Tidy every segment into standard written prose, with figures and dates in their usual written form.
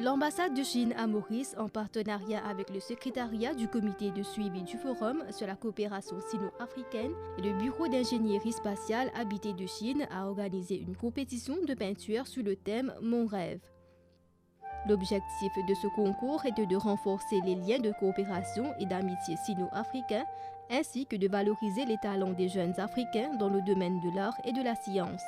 L'ambassade de Chine à Maurice, en partenariat avec le secrétariat du comité de suivi du Forum sur la coopération sino-africaine et le bureau d'ingénierie spatiale habité de Chine, a organisé une compétition de peinture sur le thème « Mon rêve ». L'objectif de ce concours était de renforcer les liens de coopération et d'amitié sino-africains, ainsi que de valoriser les talents des jeunes Africains dans le domaine de l'art et de la science.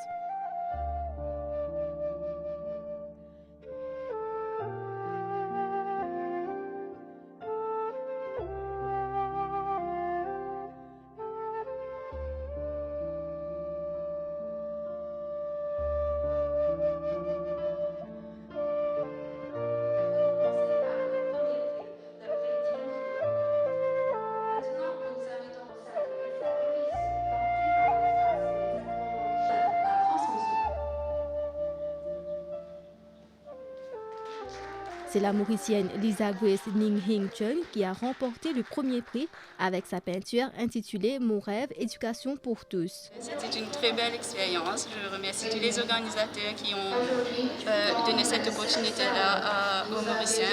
C'est la Mauricienne Lisa Grace Ning Hing Chung qui a remporté le premier prix avec sa peinture intitulée « Mon rêve, éducation pour tous ». C'était une très belle expérience. Je remercie tous les organisateurs qui ont donné cette opportunité-là aux Mauriciens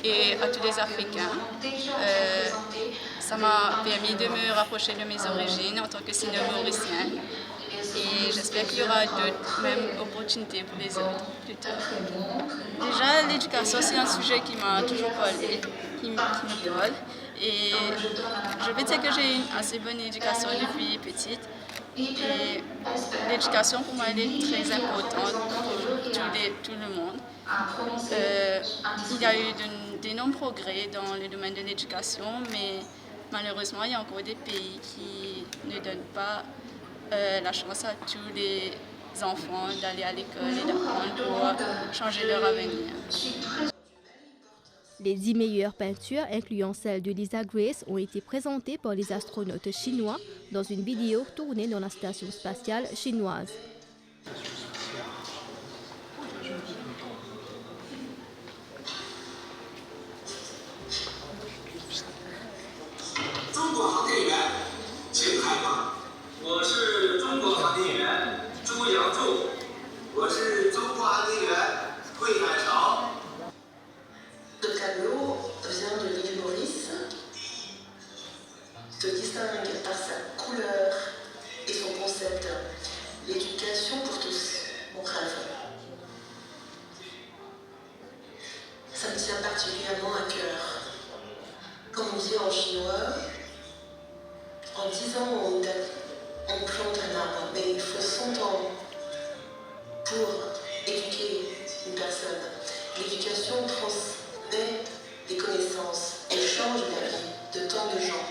et à tous les Africains. Ça m'a permis de me rapprocher de mes origines en tant que sino-mauricienne. Et j'espère qu'il y aura d'autres mêmes opportunités pour les autres plus tard. Déjà, l'éducation, c'est un sujet qui m'a toujours parlé, qui me parle. Et je peux dire que j'ai une assez bonne éducation depuis petite. Et l'éducation, pour moi, elle est très importante pour tout le monde. Il y a eu d'énormes progrès dans le domaine de l'éducation, mais malheureusement, il y a encore des pays qui ne donnent pas la chance à tous les enfants d'aller à l'école et d'apprendre pour changer leur avenir. Les 10 meilleures peintures, incluant celle de Lisa Grace, ont été présentées par les astronautes chinois dans une vidéo tournée dans la station spatiale chinoise. Le tableau vient de l'île Maurice, se distingue par sa couleur et son concept, l'éducation pour tous, mon rêve. Ça me tient particulièrement à cœur. Comme on dit en chinois, en 10 ans on plante un arbre, mais il faut 100 ans pour éduquer une personne. L'éducation transmet des connaissances et change la vie de tant de gens.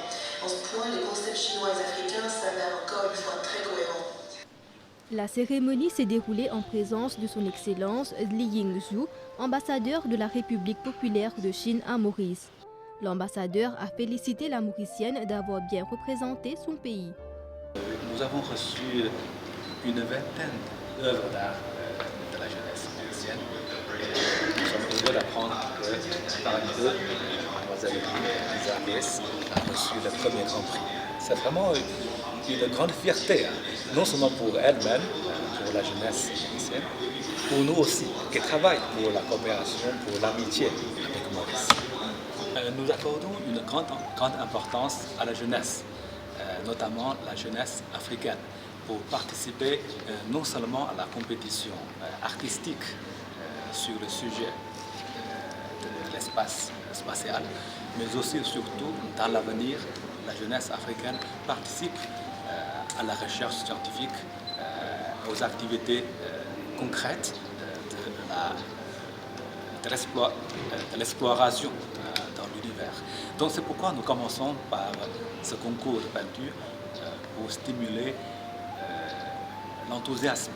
En ce point, les concepts chinois et africains s'avèrent encore une fois très cohérents. La cérémonie s'est déroulée en présence de son Excellence Li Yingzhu, ambassadeur de la République populaire de Chine à Maurice. L'ambassadeur a félicité la Mauricienne d'avoir bien représenté son pays. Nous avons reçu une vingtaine d'œuvres d'art de la jeunesse mauricienne. Nous sommes heureux d'apprendre que parmi eux, Mademoiselle Lisa Grace a reçu le premier Grand Prix. C'est vraiment une grande fierté, non seulement pour elle-même, pour la jeunesse mauricienne, pour nous aussi, qui travaillent pour la coopération, pour l'amitié avec Maurice. Nous accordons une grande importance à la jeunesse, notamment la jeunesse africaine, pour participer non seulement à la compétition artistique sur le sujet de l'espace spatial, mais aussi et surtout dans l'avenir, la jeunesse africaine participe à la recherche scientifique, aux activités concrètes de l'exploration dans l'univers. Donc c'est pourquoi nous commençons par ce concours de peinture pour stimuler l'enthousiasme,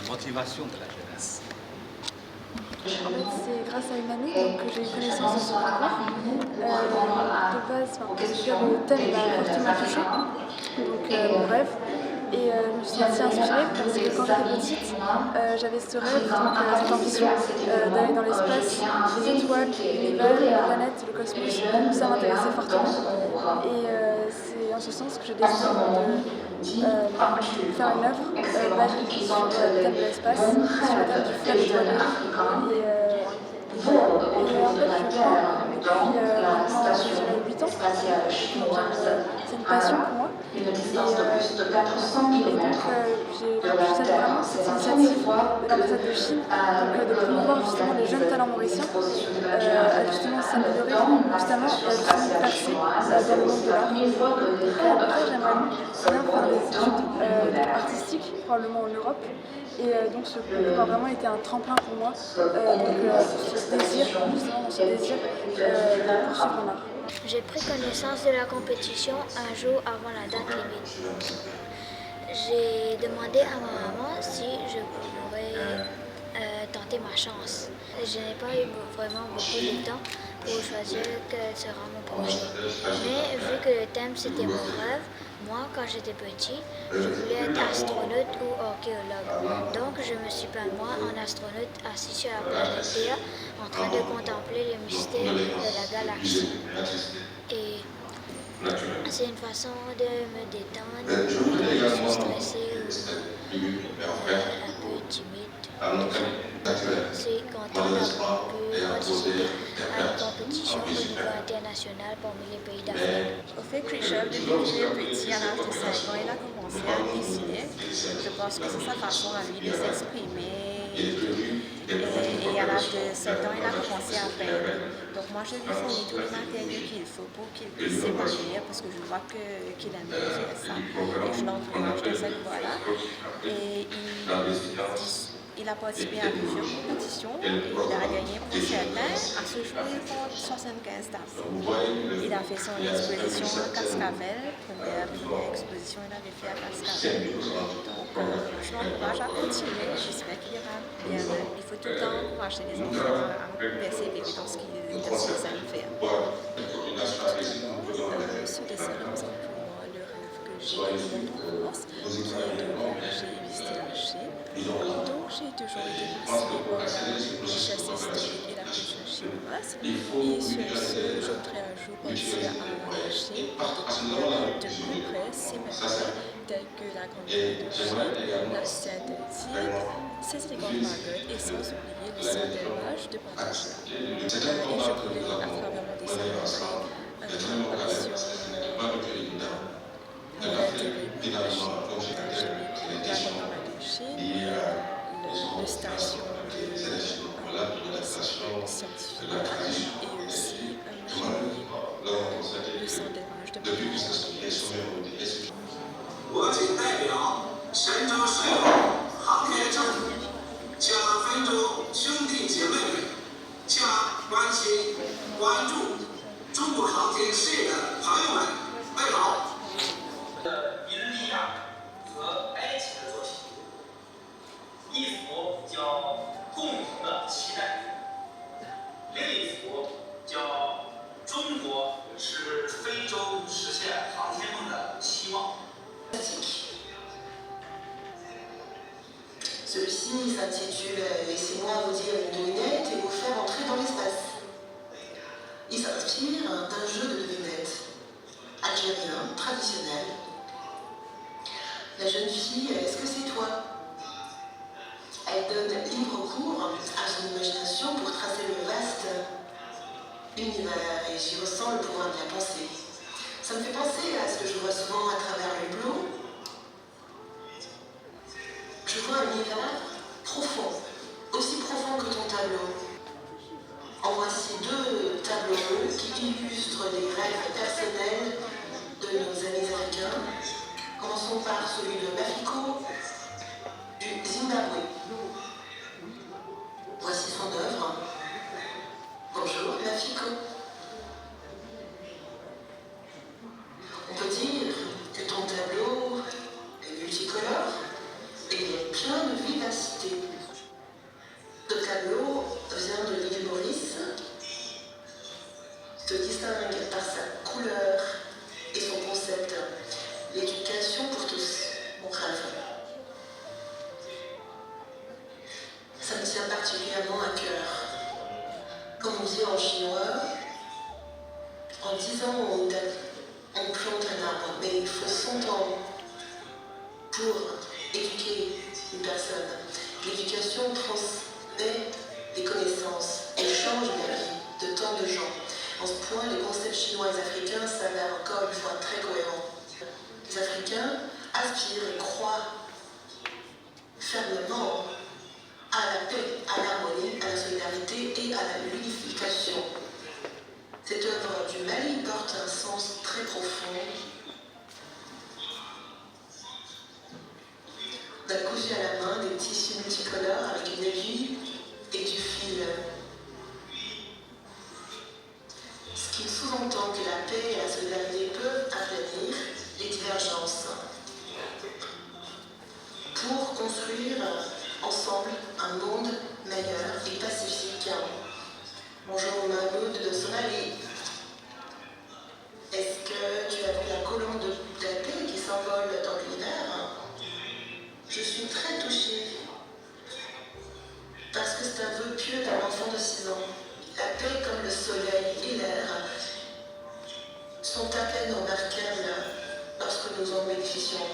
la motivation de la jeunesse. En fait, c'est grâce à une amie que j'ai eu connaissance de ce concours. De base, le thème m'a fortement touchée, donc mon rêve. Et je me suis assez inspirée parce que quand j'étais petite, j'avais ce rêve, donc cette ambition d'aller dans l'espace, les étoiles, l'univers, les planètes, le cosmos, tout ça m'intéressait fortement. Et c'est en ce sens que j'ai décidé de faire une œuvre basée sur le thème de l'espace, sur le thème du fleuve étoilé. Et en fait, je peins depuis maintenant, je dirais 8 ans. Donc, c'est une passion pour moi. Et donc, je salue vraiment cette initiative de l'ambassade de Chine, donc, de promouvoir justement les jeunes talents mauriciens, à justement s'améliorer constamment et à justement percer dans le monde de l'art. Après, j'aimerais bien faire des études artistiques, probablement en Europe. Et donc ce concours a vraiment été un tremplin pour moi, ce désir, justement dans ce désir de poursuivre en art. J'ai pris connaissance de la compétition un jour avant la date limite. J'ai demandé à ma maman si je pourrais tenter ma chance. Je n'ai pas eu vraiment beaucoup de temps pour choisir quel sera mon projet. Mais vu que le thème c'était mon rêve, moi quand j'étais petit, je voulais être astronaute ou archéologue. Donc je me suis peint moi en astronaute assis sur la planète Terre en train de contempler les mystères de la galaxie. Et c'est une façon de me détendre quand je suis stressée ou un peu timide. Je suis contente d'avoir pu participer à une compétition au niveau international parmi les pays d'Afrique. Ophélie Krichel, depuis qu'il est petit, à l'âge de 5 ans, il a commencé à dessiner. Je pense que c'est sa façon à lui de s'exprimer. Et à l'âge de 7 ans, il a commencé à peindre. Donc moi, je lui fournis tout le matériel qu'il faut pour qu'il puisse s'épanouir, parce que je vois qu'il aime bien faire ça. Et je l'encourage de cette voie-là. Et il a participé à plusieurs compétitions et il a gagné pour certains. À ce jour, il compte 75 tableaux. Il a fait son exposition à Cascavel, première exposition qu'il avait fait à Cascavel. Donc, je l'encourage à continuer. J'espère qu'il ira bien. Il faut tout le temps encourager les enfants à persévérer dans ce qu'ils aiment faire. Ce dessin représente pour moi le rêve que j'ai de mon enfance, qui est de voyager et visiter la Chine. Donc j'ai toujours été fascinée par la richesse historique et la culture chinoise. Et sur ce, je voudrais un jour partir à la Chine pour découvrir de plus près ces merveilles telles que la Grande Muraille de Chine, la Cité d'Antibes, ses élégantes baguettes et sans oublier le centre d'élevage de Pantagea. Et je voulais à travers mon dessin montrer ma passion, mon intérêt pour la Chine. J'aimais la Grande Muraille de Chine, la station de scientifique et aussi le centre d'élevage de Pantagea. 我谨代表神州水务航天政府，向非洲兄弟姐妹们，向关心关注中国航天事业的朋友们问好。伊日利亚和埃及的作品，一幅叫《共同的期待》，另一幅叫《中国是非洲实现航天梦的希望》。 Celui-ci s'intitule Laissez-moi vous dire une devinette et vous faire entrer dans l'espace. Il s'inspire d'un jeu de devinettes algérien traditionnel. La jeune fille, est-ce que c'est toi? Elle donne libre cours à son imagination pour tracer le vaste univers et j'y ressens le pouvoir de la pensée. Ça me fait penser à ce que je vois souvent à travers le hublot. Je vois un univers profond, aussi profond que ton tableau. En voici deux tableaux qui illustrent les rêves personnels de nos amis africains. Commençons par celui de Mafiko du Zimbabwe. Voici son œuvre. Bonjour Mafiko. On peut dire que ton tableau est multicolore et il est plein de vivacité. Ce tableau vient de l'île Maurice, se distingue par sa couleur et son concept, l'éducation pour tous, mon rêve. Ça me tient particulièrement à cœur. Comme on dit en chinois, en 10 ans on plante un arbre, mais il faut 100 ans pour éduquer une personne. L'éducation transmet des connaissances, elle change fermement à la paix, à l'harmonie, à la solidarité et à l'unification. Cette œuvre du Mali porte un sens très profond. On a cousu à la main des tissus multicolores avec une aiguille et du fil. Ce qui sous-entend que la paix et la solidarité peuvent aplanir les divergences pour construire ensemble un monde meilleur et pacifique. Bonjour Mahmoud de Somalie. Est-ce que tu as vu la colombe de la paix qui s'envole dans l'univers? Je suis très touchée parce que c'est un vœu pieux d'un enfant de 6 ans. La paix comme le soleil et l'air sont à peine remarquables lorsque nous en bénéficions.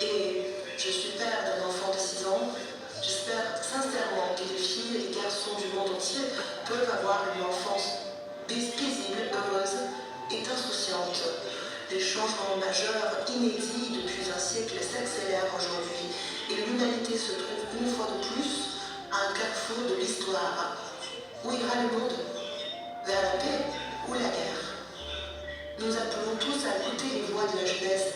Et je suis père d'un enfant de 6 ans. J'espère sincèrement que les filles et les garçons du monde entier peuvent avoir une enfance paisible, heureuse et insouciante. Les changements majeurs inédits depuis un siècle s'accélèrent aujourd'hui et l'humanité se trouve une fois de plus à un carrefour de l'histoire. Où ira le monde? Vers la paix ou la guerre? Nous appelons tous à écouter les voix de la jeunesse